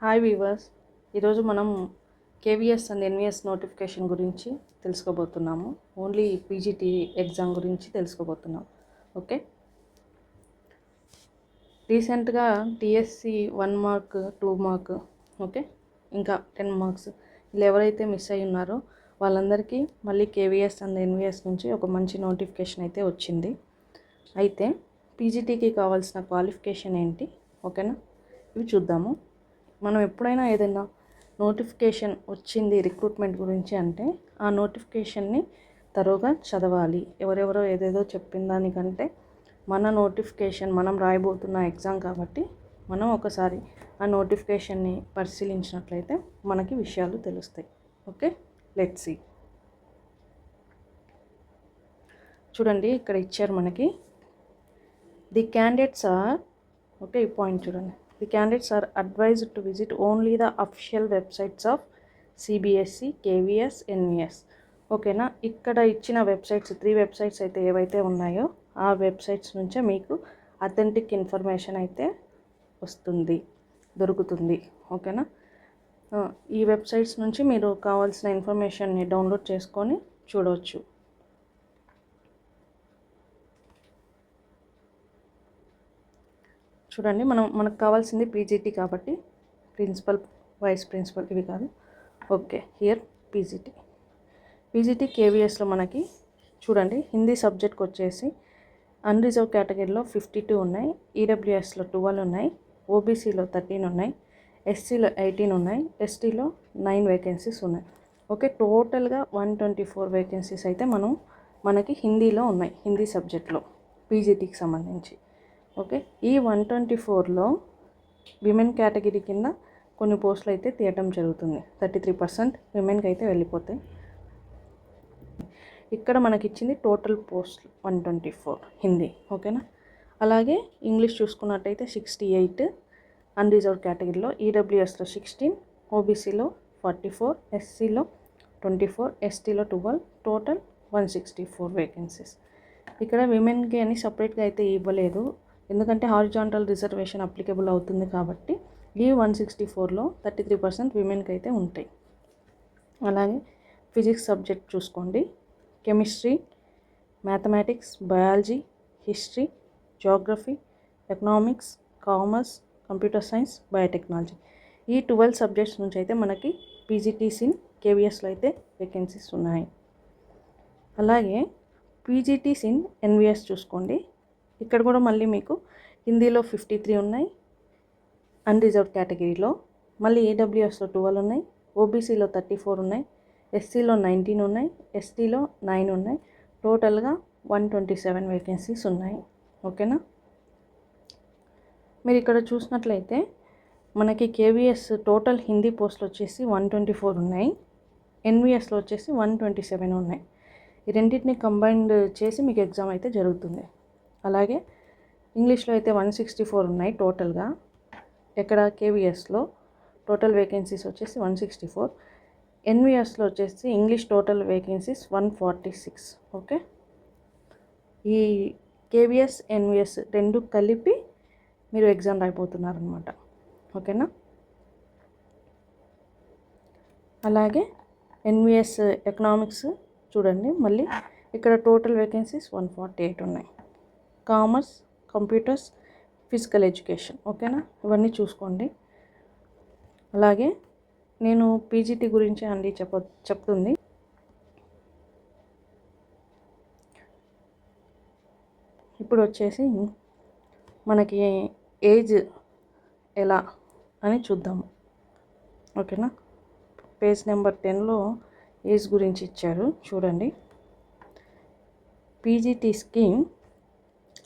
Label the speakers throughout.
Speaker 1: Hi weavers, ఈరోజు మనం KVS and NVS notification గురించి తెలుసుకోబోతున్నాము. ఓన్లీ పీజీటీ ఎగ్జామ్ గురించి తెలుసుకోబోతున్నాం. ఓకే, రీసెంట్గా టీఎస్సి 1 మార్క్ 2 మార్క్ ఓకే ఇంకా 10 మార్క్స్ ఇలా ఎవరైతే మిస్ అయి ఉన్నారో వాళ్ళందరికీ మళ్ళీ కేవీఎస్ అండ్ ఎన్విఎస్ నుంచి ఒక మంచి నోటిఫికేషన్ అయితే వచ్చింది. అయితే పీజీటీకి కావాల్సిన క్వాలిఫికేషన్ ఏంటి, ఓకేనా, ఇవి చూద్దాము. మనం ఎప్పుడైనా ఏదైనా నోటిఫికేషన్ వచ్చింది రిక్రూట్మెంట్ గురించి అంటే ఆ నోటిఫికేషన్ని తరోగా చదవాలి. ఎవరెవరో ఏదేదో చెప్పిన దానికంటే మన నోటిఫికేషన్ మనం రాయబోతున్న ఎగ్జామ్ కాబట్టి మనం ఒకసారి ఆ నోటిఫికేషన్ని పరిశీలించినట్లయితే మనకి విషయాలు తెలుస్తాయి. Okay, let's see. చూడండి, ఇక్కడ ఇచ్చారు మనకి ది క్యాండిడేట్స్ ఆర్, ఓకే, ఈ పాయింట్ చూడండి. The candidates are advised to visit only the official websites of CBSE, KVS, NVS. ఓకేనా, ఇక్కడ ఇచ్చిన వెబ్సైట్స్ 3 వెబ్సైట్స్ అయితే ఏవైతే ఉన్నాయో ఆ వెబ్సైట్స్ నుంచే మీకు అథెంటిక్ ఇన్ఫర్మేషన్ అయితే దొరుకుతుంది. ఓకేనా, ఈ వెబ్సైట్స్ నుంచి మీరు కావాల్సిన ఇన్ఫర్మేషన్ని డౌన్లోడ్ చేసుకొని చూడవచ్చు. చూడండి, మనకు కావాల్సింది పీజీటీ కాబట్టి ప్రిన్సిపల్, వైస్ ప్రిన్సిపల్ ఇవి కాదు. ఓకే, హియర్ పీజీటీ కేవీఎస్లో మనకి చూడండి, హిందీ సబ్జెక్ట్కి వచ్చేసి అన్రిజర్వ్ కేటగిరీలో 52 ఉన్నాయి, ఈడబ్ల్యూఎస్లో 12 ఉన్నాయి, ఓబీసీలో 13 ఉన్నాయి, ఎస్సీలో 18 ఉన్నాయి, ఎస్టీలో 9 వేకెన్సీస్ ఉన్నాయి. ఓకే, టోటల్గా 124 వేకెన్సీస్ అయితే మనకి హిందీలో ఉన్నాయి, హిందీ సబ్జెక్ట్లో పీజీటీకి సంబంధించి. ఓకే, ఈ 124లో విమెన్ కేటగిరీ కింద కొన్ని పోస్టులు అయితే తీయటం జరుగుతుంది. 33% విమెన్కి అయితే వెళ్ళిపోతాయి. ఇక్కడ మనకి ఇచ్చింది టోటల్ పోస్టులు 124 హిందీ. ఓకేనా, అలాగే ఇంగ్లీష్ చూసుకున్నట్టయితే 68 అన్రిజర్వ్ కేటగిరీలో, ఈడబ్ల్యూఎస్లో 16, ఓబీసీలో 44, ఎస్సీలో 24, ఎస్టీలో 12, టోటల్ 164 వేకెన్సీస్. ఇక్కడ విమెన్కి అని సపరేట్గా అయితే ఇవ్వలేదు, ఎందుకంటే హారిజాంటల్ రిజర్వేషన్ అప్లికబుల్ అవుతుంది కాబట్టి ఈ 164లో 33% విమెన్కి అయితే ఉంటాయి. అలాగే ఫిజిక్స్ సబ్జెక్ట్ చూసుకోండి, chemistry, mathematics, biology, history, geography, economics, commerce, computer science, biotechnology ఈ 12 సబ్జెక్ట్స్ నుంచి అయితే మనకి పీజీటీస్ ఇన్ కేవీఎస్లో అయితే వేకెన్సీస్ ఉన్నాయి. అలాగే పీజీటీస్ ఇన్ ఎన్విఎస్ చూసుకోండి, ఇక్కడ కూడా మళ్ళీ మీకు హిందీలో 53 ఉన్నాయి అన్రిజర్వ్ కేటగిరీలో, మళ్ళీ ఏడబ్ల్యూఎస్లో 12 ఉన్నాయి, ఓబీసీలో 34 ఉన్నాయి, ఎస్సీలో 19 ఉన్నాయి, ఎస్టీలో 9 ఉన్నాయి, టోటల్గా 127 వేకెన్సీస్ ఉన్నాయి. ఓకేనా, మీరు ఇక్కడ చూసినట్లయితే మనకి కేవీఎస్ టోటల్ హిందీ పోస్టులు వచ్చేసి 124 ఉన్నాయి, ఎన్విఎస్లో వచ్చేసి 127 ఉన్నాయి. ఈ రెండింటిని కంబైన్డ్ చేసి మీకు ఎగ్జామ్ అయితే జరుగుతుంది. అలాగే ఇంగ్లీష్లో అయితే 164 ఉన్నాయి టోటల్గా. ఇక్కడ కేవీఎస్లో టోటల్ వేకెన్సీస్ వచ్చేసి 164, ఎన్విఎస్లో వచ్చేసి ఇంగ్లీష్ టోటల్ వేకెన్సీస్ 146. ఓకే, ఈ కేవీఎస్ ఎన్విఎస్ రెండు కలిపి మీరు ఎగ్జామ్ రాయిపోతున్నారనమాట. ఓకేనా, అలాగే ఎన్విఎస్ ఎకనామిక్స్ చూడండి, మళ్ళీ ఇక్కడ టోటల్ వేకెన్సీస్ 148 ఉన్నాయి. కామర్స్, కంప్యూటర్స్, ఫిజికల్ ఎడ్యుకేషన్, ఓకేనా, ఇవన్నీ చూసుకోండి. అలాగే నేను పీజీటీ గురించి అండి చెప్తుంది. ఇప్పుడు వచ్చేసి మనకి ఏజ్ ఎలా అని చూద్దాము. ఓకేనా, పేజ్ నెంబర్ 10లో ఏజ్ గురించి ఇచ్చారు చూడండి. PGT scheme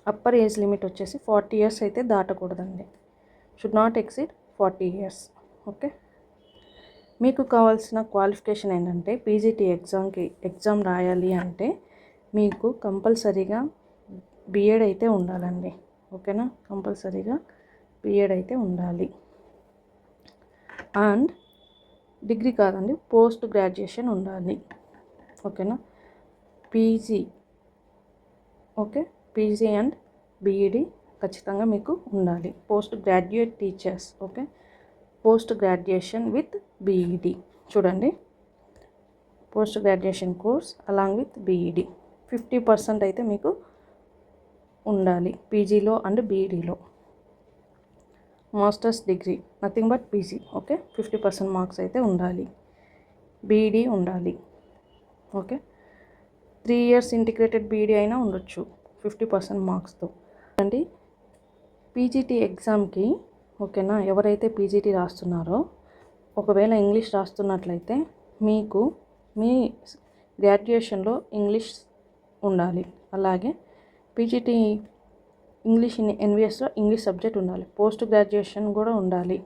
Speaker 1: upper age limit వచ్చేసి 40 years అయితే దాటకూడదండి, should not exceed 40 years. Okay, మీకు కావాల్సిన క్వాలిఫికేషన్ ఏంటంటే పీజీటీ ఎగ్జామ్ రాయాలి అంటే మీకు కంపల్సరీగా బీఎడ్ అయితే ఉండాలండి. ఓకేనా, కంపల్సరీగా బీఎడ్ అయితే ఉండాలి. అండ్ డిగ్రీ కాదండి, పోస్ట్ గ్రాడ్యుయేషన్ ఉండాలి. ఓకేనా, PG, okay, PG and BEd ఖచ్చితంగా మీకు ఉండాలి. Post graduate teachers, okay, post graduation with BEd. చూడండి, post graduation course along with BEd 50% అయితే మీకు ఉండాలి పీజీలో అండ్ బీఈడిలో. Masters degree nothing but PG. Okay, 50% marks అయితే ఉండాలి. బీఈడి ఉండాలి. ఓకే, 3 years ఇంటిగ్రేటెడ్ బీఈడి అయినా ఉండొచ్చు 50% మార్క్స్తో. అండి, పీజీటీ ఎగ్జామ్కి ఓకేనా, ఎవరైతే పీజీటీ రాస్తున్నారో ఒకవేళ ఇంగ్లీష్ రాస్తున్నట్లయితే మీకు మీ గ్రాడ్యుయేషన్లో ఇంగ్లీష్ ఉండాలి. అలాగే పీజీటీ ఇంగ్లీష్ ఎన్విఎస్లో ఇంగ్లీష్ సబ్జెక్ట్ ఉండాలి. పోస్ట్ గ్రాడ్యుయేషన్ కూడా ఉండాలి.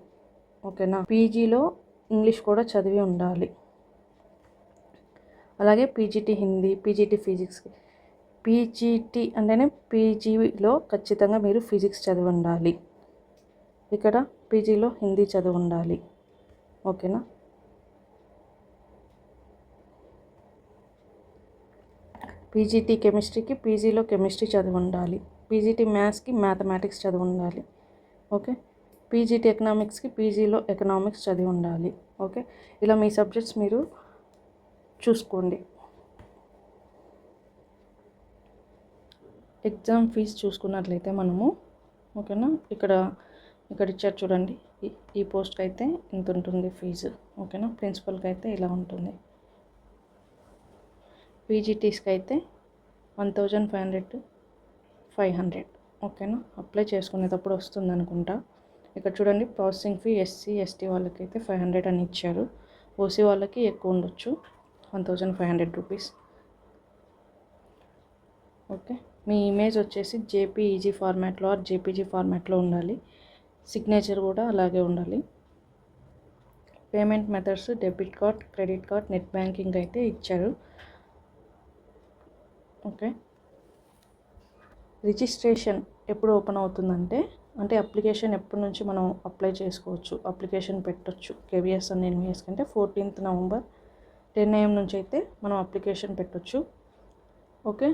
Speaker 1: ఓకేనా, పీజీలో ఇంగ్లీష్ కూడా చదివి ఉండాలి. అలాగే PGT Hindi, PGT physics. PGT అంటేనే పీజీలో ఖచ్చితంగా మీరు ఫిజిక్స్ చదివి ఉండాలి. ఇక్కడ పీజీలో హిందీ చదివి ఉండాలి. ఓకేనా, పీజీటీ కెమిస్ట్రీకి పీజీలో కెమిస్ట్రీ చదివి ఉండాలి. పీజీటీ మ్యాథ్స్కి మ్యాథమెటిక్స్ చదివి ఉండాలి. ఓకే, పీజీటీ ఎకనామిక్స్కి పీజీలో ఎకనామిక్స్ చదివి ఉండాలి. ఓకే, ఇలా మీ సబ్జెక్ట్స్ మీరు చూసుకోండి. ఎగ్జామ్ ఫీజు చూసుకున్నట్లయితే మనము ఓకేనా, ఇక్కడ ఇచ్చారు చూడండి. ఈ పోస్ట్కి అయితే ఇంత ఉంటుంది ఫీజు. ఓకేనా, ప్రిన్సిపల్కి అయితే ఇలా ఉంటుంది. పీజీటీస్కి అయితే 1500 to 500. ఓకేనా, అప్లై చేసుకునేటప్పుడు వస్తుంది అనుకుంటా. ఇక్కడ చూడండి, ప్రాసెసింగ్ ఫీ ఎస్సీ ఎస్టీ వాళ్ళకి అయితే 500 అని ఇచ్చారు. ఓసీ వాళ్ళకి ఎక్కువ ఉండొచ్చు, 1500 రూపీస్. ఓకే, మీ ఇమేజ్ వచ్చేసి జేపీఈజీ ఫార్మాట్లో ఆర్ జేపీజీ ఫార్మాట్లో ఉండాలి. సిగ్నేచర్ కూడా అలాగే ఉండాలి. Payment methods debit card, credit card, net banking అయితే ఇచ్చారు. ఓకే, రిజిస్ట్రేషన్ ఎప్పుడు ఓపెన్ అవుతుందంటే అప్లికేషన్ ఎప్పటి నుంచి మనం అప్లై చేసుకోవచ్చు, అప్లికేషన్ పెట్టొచ్చు కేవీఎస్ అండ్ ఎన్వీఎస్ కంటే 14th November 10 AM నుంచి అయితే మనం అప్లికేషన్ పెట్టొచ్చు. Okay,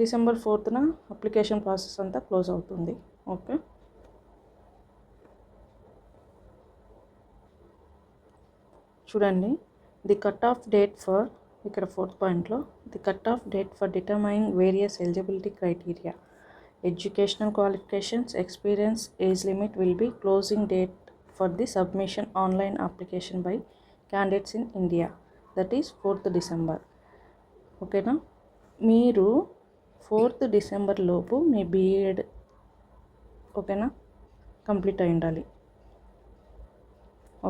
Speaker 1: December 4th application process అంతా క్లోజ్ అవుతుంది. ఓకే, చూడండి, the cut off date for ఇక్కడ 4th పాయింట్లో the cut off date for determining various eligibility criteria, educational qualifications, experience, age limit will be closing date for the submission online application by candidates in India, that is 4th December. ఓకేనా, మీరు 4th December లోపు మీ BEd ఓకేనా complete అయి ఉండాలి.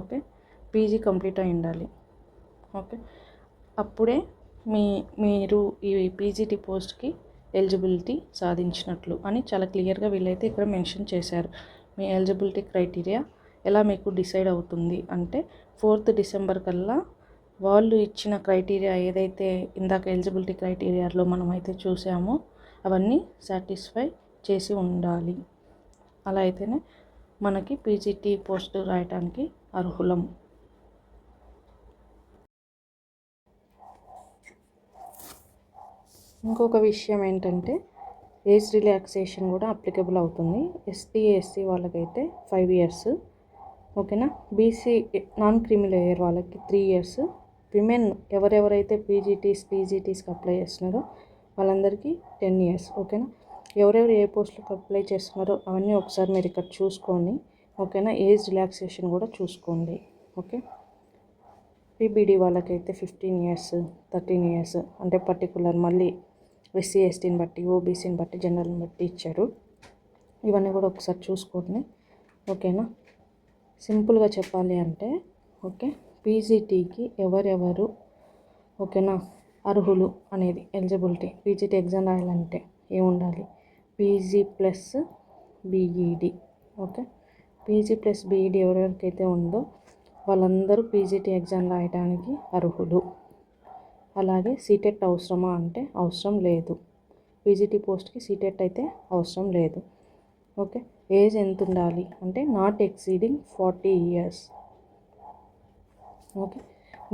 Speaker 1: Okay, PG complete అయి ఉండాలి. Okay, అప్పుడే మీరు ఈ పీజీటీ పోస్ట్కి ఎలిజిబిలిటీ సాధించినట్లు అని చాలా క్లియర్గా వీళ్ళైతే ఇక్కడ మెన్షన్ చేశారు. మీ ఎలిజిబిలిటీ క్రైటీరియా ఎలా మీకు డిసైడ్ అవుతుంది అంటే 4th December కల్లా వాళ్ళు ఇచ్చిన క్రైటీరియా ఏదైతే ఇందాక ఎలిజిబిలిటీ క్రైటీరియాలో మనం అయితే చూసామో అవన్నీ సాటిస్ఫై చేసి ఉండాలి. అలా అయితేనే మనకి పీజీటీ పోస్ట్ రాయడానికి అర్హులం. ఇంకొక విషయం ఏంటంటే ఏజ్ రిలాక్సేషన్ కూడా అప్లికబుల్ అవుతుంది. ఎస్టీ ఎస్సీ వాళ్ళకైతే 5 years. ఓకేనా, బీసీ నాన్ క్రిమి లేయర్ వాళ్ళకి 3 years. విమెన్ ఎవరెవరైతే పీజీటీస్కి అప్లై చేస్తున్నారో వాళ్ళందరికీ 10 years. ఓకేనా, ఎవరెవరు ఏ పోస్టులకు అప్లై చేస్తున్నారో అవన్నీ ఒకసారి మీరు ఇక్కడ చూసుకోండి. ఓకేనా, ఏజ్ రిలాక్సేషన్ కూడా చూసుకోండి. ఓకే, పీబీడీ వాళ్ళకైతే 15 years, 13 years అంటే పర్టికులర్ మళ్ళీ ఎస్సీ ఎస్టీని బట్టి, ఓబీసీని బట్టి, జనరల్ని బట్టి ఇచ్చారు. ఇవన్నీ కూడా ఒకసారి చూసుకోండి. ఓకేనా, సింపుల్గా చెప్పాలి అంటే ఓకే, పీజీటీకి ఎవరెవరు ఓకేనా అర్హులు అనేది ఎలిజిబిలిటీ. పీజీటీ ఎగ్జామ్ రాయాలంటే ఏముండాలి, PG plus BEd. Okay, PG plus BEd ఎవరెవరికైతే ఉందో వాళ్ళందరూ పీజీటీ ఎగ్జామ్ రాయడానికి అర్హులు. అలాగే సీటెట్ అవసరమా అంటే అవసరం లేదు. పీజీటీ పోస్ట్కి సీటెట్ అయితే అవసరం లేదు. ఓకే, ఏజ్ ఎంత ఉండాలి అంటే నాట్ ఎక్సీడింగ్ 40 years. ఓకే,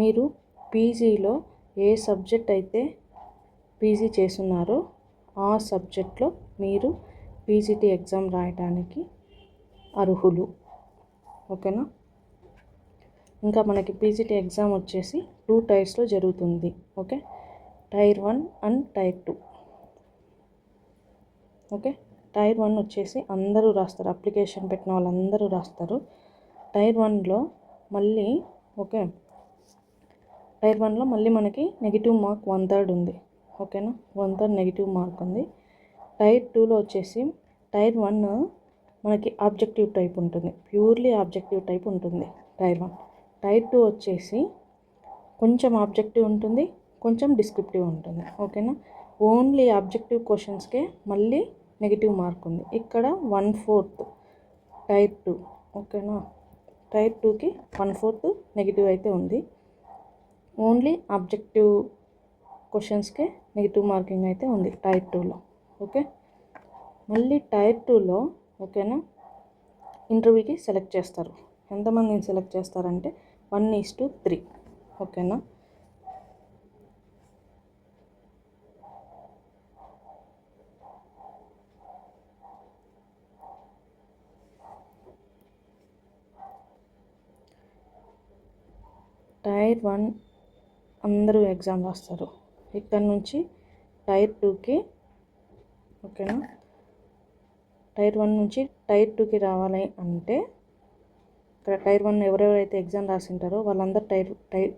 Speaker 1: మీరు పీజీలో ఏ సబ్జెక్ట్ అయితే పీజీ చేస్తున్నారో ఆ సబ్జెక్ట్లో మీరు పీజీటీ ఎగ్జామ్ రాయడానికి అర్హులు. ఓకేనా, ఇంకా మనకి పీజీటీ ఎగ్జామ్ వచ్చేసి 2 టైర్స్లో జరుగుతుంది. ఓకే, టైర్ 1 అండ్ టైర్ 2. ఓకే, టైర్ 1 వచ్చేసి అందరూ రాస్తారు, అప్లికేషన్ పెట్టిన వాళ్ళందరూ రాస్తారు. టైర్ 1లో మళ్ళీ ఓకే, టైర్ 1లో మళ్ళీ మనకి నెగిటివ్ మార్క్ 1/3 ఉంది. ఓకేనా, 1/3 నెగిటివ్ మార్క్ ఉంది. టైర్ 2లో వచ్చేసి టైర్ 1 మనకి ఆబ్జెక్టివ్ టైప్ ఉంటుంది, ప్యూర్లీ ఆబ్జెక్టివ్ టైప్ ఉంటుంది టైర్ 1. టైర్ 2 వచ్చేసి కొంచెం ఆబ్జెక్టివ్ ఉంటుంది, కొంచెం డిస్క్రిప్టివ్ ఉంటుంది. ఓకేనా, ఓన్లీ ఆబ్జెక్టివ్ క్వశ్చన్స్కే మళ్ళీ నెగిటివ్ మార్క్ ఉంది. ఇక్కడ 1/4 టైర్ 2. ఓకేనా, టైర్ 2కి 1/4 నెగిటివ్ అయితే ఉంది. ఓన్లీ ఆబ్జెక్టివ్ క్వశ్చన్స్కే నెగిటివ్ మార్కింగ్ అయితే ఉంది టైర్ 2లో. ఓకే, మళ్ళీ టైర్ 2లో ఓకేనా ఇంటర్వ్యూకి సెలెక్ట్ చేస్తారు. ఎంతమందిని సెలెక్ట్ చేస్తారంటే 1:3. ఓకేనా, టైర్ 1 అందరూ ఎగ్జామ్ రాస్తారు. ఇక్కడ నుంచి టైర్ 2కి ఓకేనా, టైర్ 1 నుంచి టైర్ 2కి రావాలి అంటే ఇక్కడ టైర్ 1 ఎవరెవరైతే ఎగ్జామ్ రాసింటారో వాళ్ళందరూ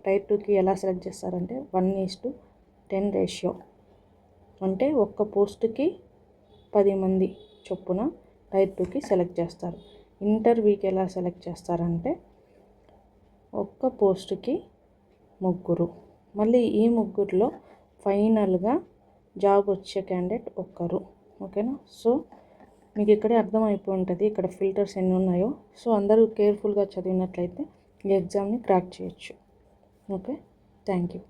Speaker 1: టైర్ 2కి ఎలా సెలెక్ట్ చేస్తారంటే 1:10 రేషియో. అంటే ఒక్క పోస్టుకి 10 మంది చొప్పున టైర్ 2కి సెలెక్ట్ చేస్తారు. ఇంటర్వ్యూకి ఎలా సెలెక్ట్ చేస్తారంటే ఒక్క పోస్టుకి 3. మళ్ళీ ఈ 3లో ఫైనల్గా జాబ్ వచ్చే క్యాండిడేట్ ఒక్కరు. ఓకేనా, సో మీకు ఇక్కడే అర్థమైపోయి ఉంటుంది ఇక్కడ ఫిల్టర్స్ ఎన్ని ఉన్నాయో. సో అందరూ కేర్ఫుల్గా చదివినట్లయితే ఈ ఎగ్జామ్ని క్రాక్ చేయొచ్చు. Okay, thank you.